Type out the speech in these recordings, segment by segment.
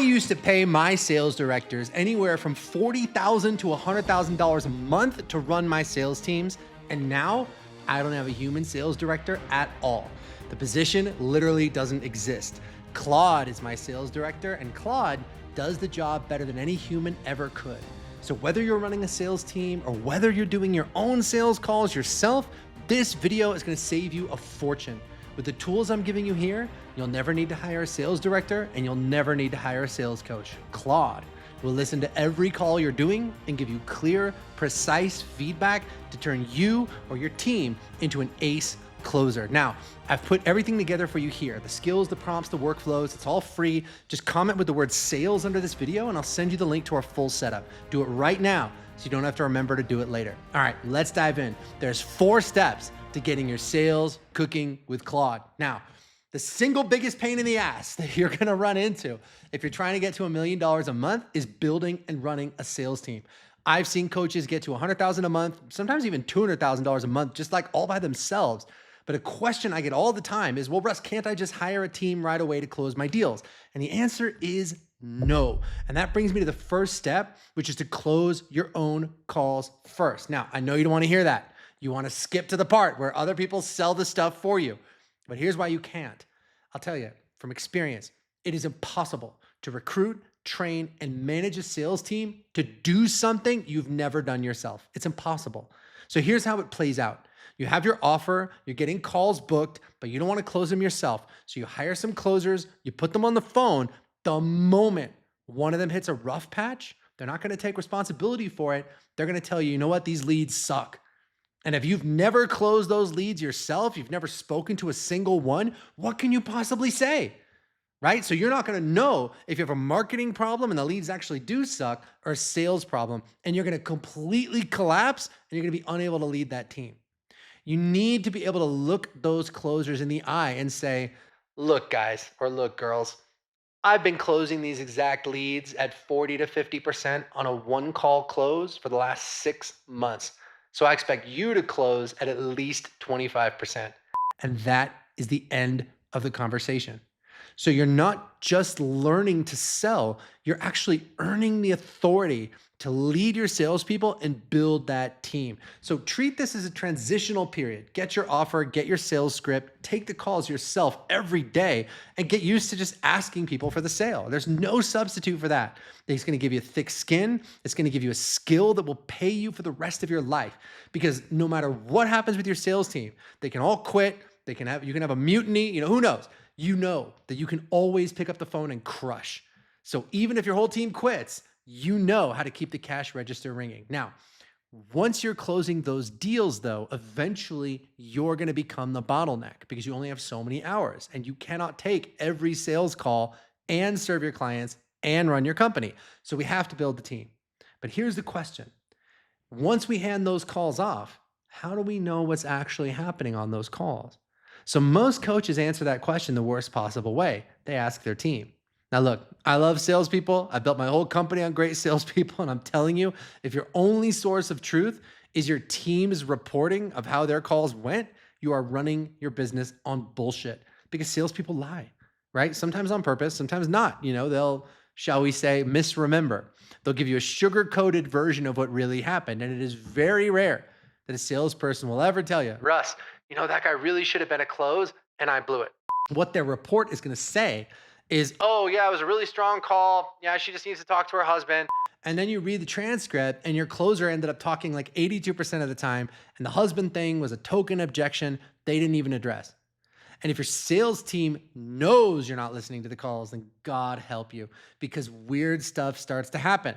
used to pay my sales directors anywhere from $40,000 to $100,000 a month to run my sales teams. And now I don't have a human sales director at all. The position literally doesn't exist. Claude is my sales director, and Claude does the job better than any human ever could. So whether you're running a sales team or whether you're doing your own sales calls yourself, this video is going to save you a fortune. With the tools I'm giving you here, you'll never need to hire a sales director and you'll never need to hire a sales coach. Claude will listen to every call you're doing and give you clear, precise feedback to turn you or your team into an ace closer. Now, I've put everything together for you here. The skills, the prompts, the workflows, it's all free. Just comment with the word sales under this video and I'll send you the link to our full setup. Do it right now so you don't have to remember to do it later. All right, let's dive in. There's 4 steps to getting your sales cooking with Claude. Now, the single biggest pain in the ass that you're gonna run into if you're trying to get to $1 million a month is building and running a sales team. I've seen coaches get to $100,000 a month, sometimes even $200,000 a month, just like all by themselves. But a question I get all the time is, well, Russ, can't I just hire a team right away to close my deals? And the answer is no. And that brings me to the first step, which is to close your own calls first. Now, I know you don't want to hear that. You want to skip to the part where other people sell the stuff for you. But here's why you can't. I'll tell you from experience, it is impossible to recruit, train, and manage a sales team to do something you've never done yourself. It's impossible. So here's how it plays out. You have your offer, you're getting calls booked, but you don't want to close them yourself. So you hire some closers, you put them on the phone. The moment one of them hits a rough patch, they're not going to take responsibility for it. They're going to tell you, you know what, these leads suck. And if you've never closed those leads yourself, you've never spoken to a single one, what can you possibly say? Right? So you're not going to know if you have a marketing problem and the leads actually do suck or a sales problem, and you're going to completely collapse and you're going to be unable to lead that team. You need to be able to look those closers in the eye and say, look, guys, or look, girls, I've been closing these exact leads at 40 to 50% on a one-call close for the last 6 months. So I expect you to close at least 25%. And that is the end of the conversation. So you're not just learning to sell, you're actually earning the authority to lead your salespeople and build that team. So treat this as a transitional period. Get your offer, get your sales script, take the calls yourself every day, and get used to just asking people for the sale. There's no substitute for that. It's going to give you thick skin. It's going to give you a skill that will pay you for the rest of your life. Because no matter what happens with your sales team, they can all quit. You can have a mutiny, who knows? You know that you can always pick up the phone and crush. So even if your whole team quits, you know how to keep the cash register ringing. Now, once you're closing those deals though, eventually you're going to become the bottleneck because you only have so many hours and you cannot take every sales call and serve your clients and run your company. So we have to build the team. But here's the question. Once we hand those calls off, how do we know what's actually happening on those calls? So most coaches answer that question the worst possible way. They ask their team. Now look, I love salespeople. I built my whole company on great salespeople. And I'm telling you, if your only source of truth is your team's reporting of how their calls went, you are running your business on bullshit because salespeople lie, right? Sometimes on purpose, sometimes not. They'll, shall we say, misremember. They'll give you a sugar-coated version of what really happened. And it is very rare that a salesperson will ever tell you, Russ, that guy really should have been a close and I blew it. What their report is going to say is, oh yeah, it was a really strong call. Yeah, she just needs to talk to her husband. And then you read the transcript and your closer ended up talking like 82% of the time. And the husband thing was a token objection they didn't even address. And if your sales team knows you're not listening to the calls, then God help you, because weird stuff starts to happen.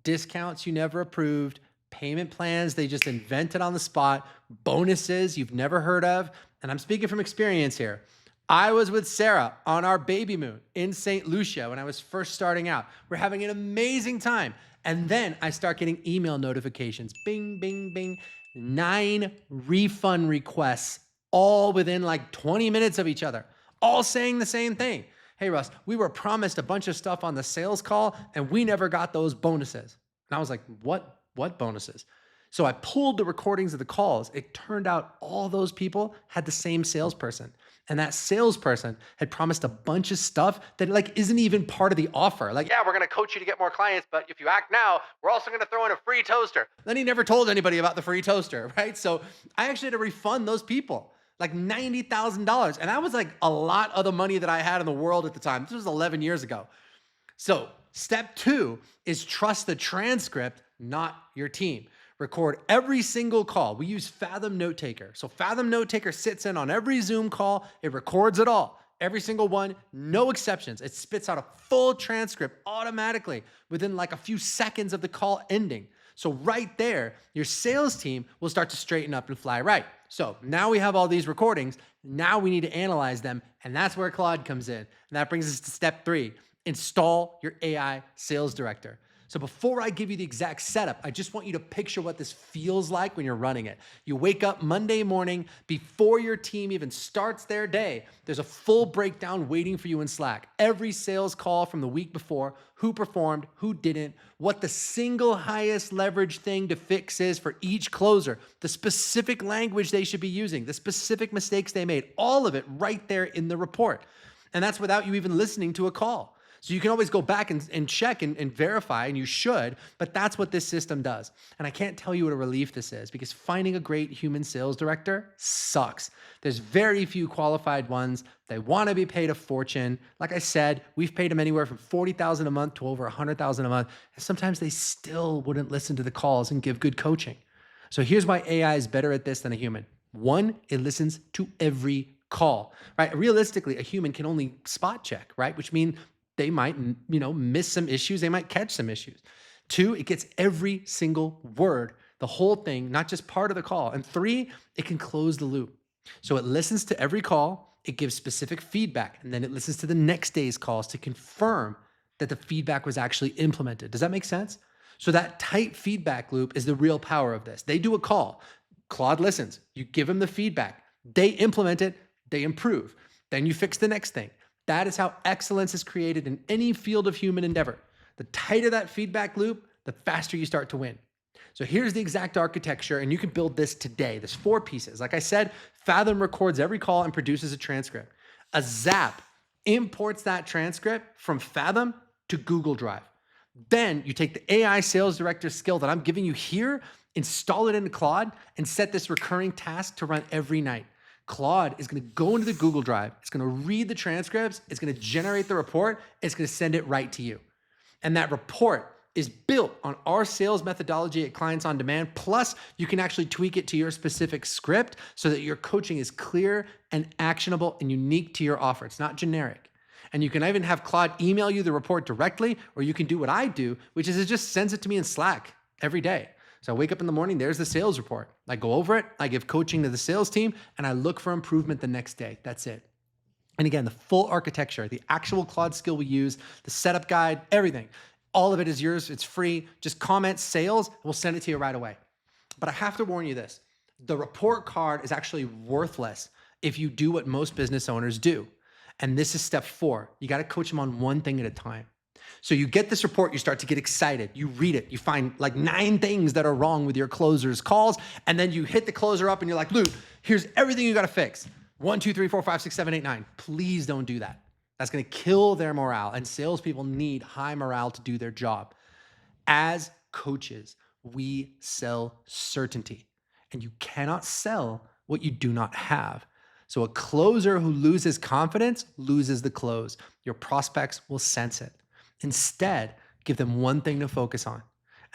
Discounts you never approved, payment plans they just invented on the spot, bonuses you've never heard of. And I'm speaking from experience here. I was with Sarah on our baby moon in St. Lucia when I was first starting out. We're having an amazing time. And then I start getting email notifications. Bing, bing, bing. 9 refund requests, all within like 20 minutes of each other, all saying the same thing. Hey, Russ, we were promised a bunch of stuff on the sales call and we never got those bonuses. And I was like, what bonuses? So I pulled the recordings of the calls. It turned out all those people had the same salesperson. And that salesperson had promised a bunch of stuff that like isn't even part of the offer. Like, yeah, we're gonna coach you to get more clients, but if you act now, we're also gonna throw in a free toaster. Then he never told anybody about the free toaster, right? So I actually had to refund those people like $90,000. And that was like a lot of the money that I had in the world at the time. This was 11 years ago. So step 2 is trust the transcript, not your team. Record every single call. We use Fathom Note Taker. So Fathom Note Taker sits in on every Zoom call. It records it all, every single one, no exceptions. It spits out a full transcript automatically within like a few seconds of the call ending. So right there, your sales team will start to straighten up and fly right. So now we have all these recordings. Now we need to analyze them. And that's where Claude comes in. And that brings us to step 3, install your AI sales director. So before I give you the exact setup, I just want you to picture what this feels like when you're running it. You wake up Monday morning before your team even starts their day. There's a full breakdown waiting for you in Slack. Every sales call from the week before, who performed, who didn't, what the single highest leverage thing to fix is for each closer, the specific language they should be using, the specific mistakes they made, all of it right there in the report. And that's without you even listening to a call. So you can always go back and check and verify, and you should, but that's what this system does. And I can't tell you what a relief this is, because finding a great human sales director sucks. There's very few qualified ones. They want to be paid a fortune. Like I said, we've paid them anywhere from $40,000 a month to over $100,000 a month. And sometimes they still wouldn't listen to the calls and give good coaching. So here's why AI is better at this than a human. 1, it listens to every call, right? Realistically, a human can only spot check, right? Which means they might, miss some issues. They might catch some issues. 2, it gets every single word, the whole thing, not just part of the call. And 3, it can close the loop. So it listens to every call. It gives specific feedback. And then it listens to the next day's calls to confirm that the feedback was actually implemented. Does that make sense? So that tight feedback loop is the real power of this. They do a call. Claude listens. You give them the feedback. They implement it. They improve. Then you fix the next thing. That is how excellence is created in any field of human endeavor. The tighter that feedback loop, the faster you start to win. So here's the exact architecture, and you can build this today. There's 4 pieces. Like I said, Fathom records every call and produces a transcript. A Zap imports that transcript from Fathom to Google Drive. Then you take the AI sales director skill that I'm giving you here, install it into Claude, and set this recurring task to run every night. Claude is going to go into the Google Drive. It's going to read the transcripts. It's going to generate the report. It's going to send it right to you. And that report is built on our sales methodology at Clients on Demand. Plus, you can actually tweak it to your specific script so that your coaching is clear and actionable and unique to your offer. It's not generic. And you can even have Claude email you the report directly, or you can do what I do, which is it just sends it to me in Slack every day. So I wake up in the morning, there's the sales report. I go over it, I give coaching to the sales team, and I look for improvement the next day. That's it. And again, the full architecture, the actual Claude skill we use, the setup guide, everything, all of it is yours. It's free. Just comment sales, we'll send it to you right away. But I have to warn you this, the report card is actually worthless if you do what most business owners do. And this is step 4. You got to coach them on one thing at a time. So you get this report, you start to get excited, you read it, you find like 9 things that are wrong with your closer's calls, and then you hit the closer up and you're like, Luke, here's everything you got to fix. 1, 2, 3, 4, 5, 6, 7, 8, 9. Please don't do that. That's going to kill their morale, and salespeople need high morale to do their job. As coaches, we sell certainty, and you cannot sell what you do not have. So a closer who loses confidence loses the close. Your prospects will sense it. Instead, give them one thing to focus on.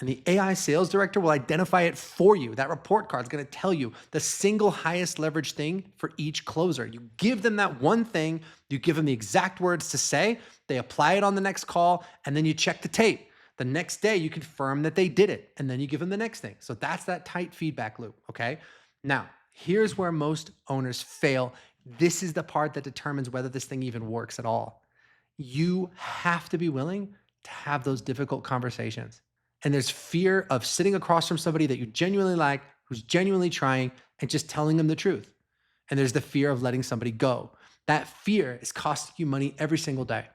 And the AI sales director will identify it for you. That report card is going to tell you the single highest leverage thing for each closer. You give them that one thing, you give them the exact words to say, they apply it on the next call, and then you check the tape. The next day, you confirm that they did it, and then you give them the next thing. So that's that tight feedback loop, okay? Now, here's where most owners fail. This is the part that determines whether this thing even works at all. You have to be willing to have those difficult conversations. And there's fear of sitting across from somebody that you genuinely like, who's genuinely trying, and just telling them the truth. And there's the fear of letting somebody go. That fear is costing you money every single day.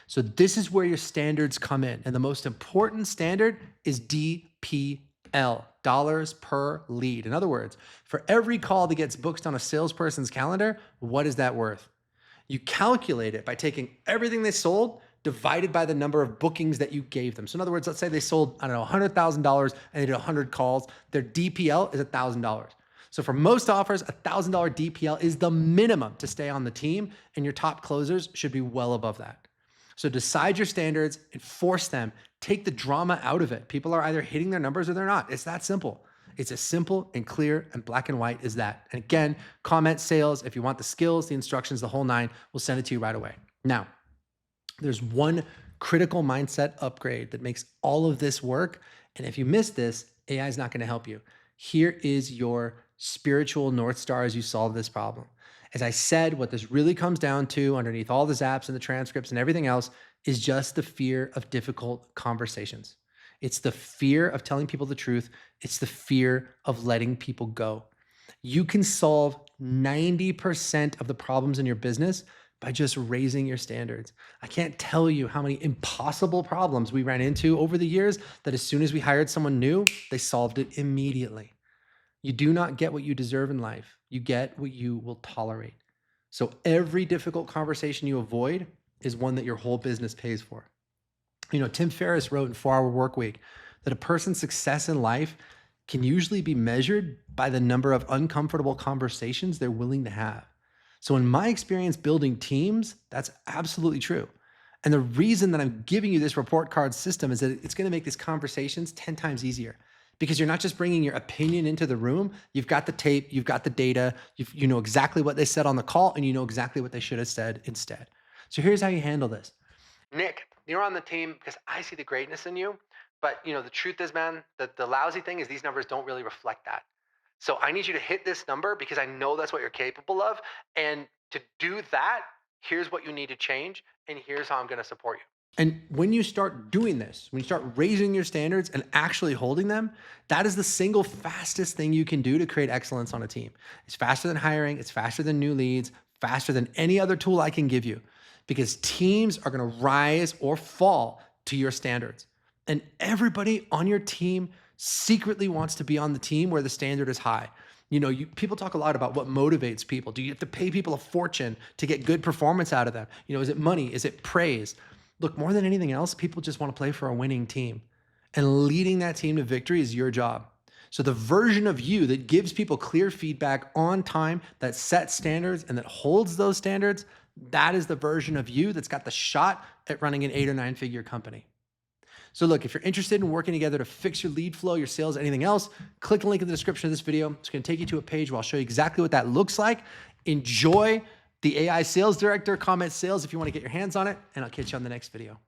So this is where your standards come in. And the most important standard is DPI. L, dollars per lead. In other words, for every call that gets booked on a salesperson's calendar, what is that worth? You calculate it by taking everything they sold divided by the number of bookings that you gave them. So in other words, let's say they sold, I don't know, $100,000 and they did 100 calls. Their DPL is $1,000. So for most offers, $1,000 DPL is the minimum to stay on the team, and your top closers should be well above that. So decide your standards, enforce them, take the drama out of it. People are either hitting their numbers or they're not. It's that simple. It's as simple and clear and black and white as that. And again, comment sales. If you want the skills, the instructions, the whole nine, we'll send it to you right away. Now, there's one critical mindset upgrade that makes all of this work. And if you miss this, AI is not going to help you. Here is your spiritual North Star as you solve this problem. As I said, what this really comes down to underneath all the zaps and the transcripts and everything else is just the fear of difficult conversations. It's the fear of telling people the truth. It's the fear of letting people go. You can solve 90% of the problems in your business by just raising your standards. I can't tell you how many impossible problems we ran into over the years that as soon as we hired someone new, they solved it immediately. You do not get what you deserve in life. You get what you will tolerate. So every difficult conversation you avoid is one that your whole business pays for. You know, Tim Ferriss wrote in 4 Hour Workweek that a person's success in life can usually be measured by the number of uncomfortable conversations they're willing to have. So in my experience building teams, that's absolutely true. And the reason that I'm giving you this report card system is that it's going to make these conversations 10 times easier, because you're not just bringing your opinion into the room. You've got the tape, you've got the data, you know exactly what they said on the call, and you know exactly what they should have said instead. So here's how you handle this. Nick, you're on the team because I see the greatness in you. But you know, the truth is, man, the lousy thing is these numbers don't really reflect that. So I need you to hit this number because I know that's what you're capable of. And to do that, here's what you need to change. And here's how I'm going to support you. And when you start doing this, when you start raising your standards and actually holding them, that is the single fastest thing you can do to create excellence on a team. It's faster than hiring. It's faster than new leads, faster than any other tool I can give you, because teams are going to rise or fall to your standards. And everybody on your team secretly wants to be on the team where the standard is high. You know, people talk a lot about what motivates people. Do you have to pay people a fortune to get good performance out of them? You know, is it money? Is it praise? Look, more than anything else, people just want to play for a winning team. And leading that team to victory is your job. So the version of you that gives people clear feedback on time, that sets standards and that holds those standards, that is the version of you that's got the shot at running an 8 or 9 figure company. So look, if you're interested in working together to fix your lead flow, your sales, anything else, click the link in the description of this video. It's going to take you to a page where I'll show you exactly what that looks like. Enjoy the AI Sales Director comment sales if you want to get your hands on it, and I'll catch you on the next video.